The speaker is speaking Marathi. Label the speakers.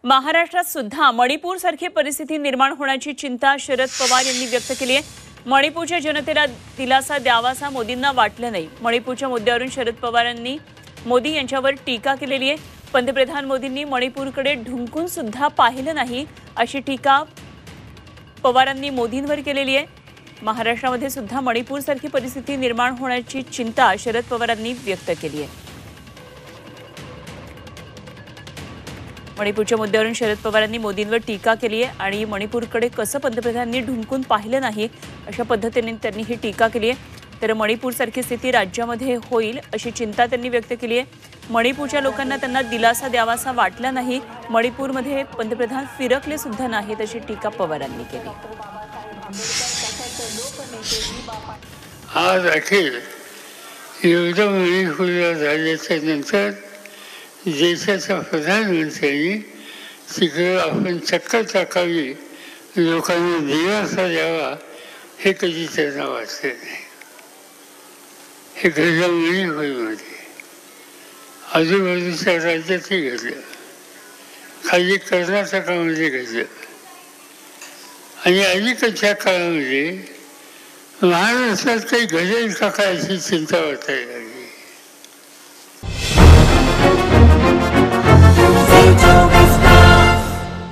Speaker 1: महाराष्ट्रात सुद्धा मणिपूर सारखी परिस्थिती निर्माण होण्याची चिंता शरद पवार यांनी व्यक्त केली आहे। मणिपूरच्या जनतेला दिलासा द्यावासा मोदींना वाटलं नाही। मणिपूरच्या मुद्द्यावरून शरद पवारांनी मोदी यांच्यावर टीका केलेली आहे। पंतप्रधान मोदींनी मणिपूरकडे ढुंकून सुद्धा पाहिलं नाही अशी टीका पवारांनी मोदींवर केलेली आहे। महाराष्ट्रामध्ये सुद्धा मणिपूर सारखी परिस्थिती निर्माण होण्याची चिंता शरद पवारांनी व्यक्त केली आहे। मणिपूरच्या मुद्द्यावरून शरद पवारांनी मोदींवर टीका केली आहे आणि मणिपूरकडे कसं पंतप्रधानांनी ढुंकून पाहिलं नाही अशा पद्धतीने त्यांनी ही टीका केली आहे। तर मणिपूरसारखी स्थिती राज्यामध्ये होईल अशी चिंता त्यांनी व्यक्त केली आहे। मणिपूरच्या लोकांना त्यांना दिलासा द्यावासा वाटला नाही। मणिपूरमध्ये पंतप्रधान फिरकले सुद्धा नाहीत अशी टीका पवारांनी केली।
Speaker 2: आज अखेर युद्ध मणिपूरला झाल्याच्या नंतर देशाच्या प्रधानमंत्र्यांनी तिकडे आपण चक्कर टाकावी, लोकांना दिलासा द्यावा हे कधी त्यांना वाटले नाही। हे घडलं मणिपूरमध्ये, आजूबाजूच्या राज्यातही घडलं, खाली कर्नाटकामध्ये घडलं आणि अलीकडच्या काळामध्ये महाराष्ट्रात काही घडेल का काय अशी चिंता वाटायला लागली।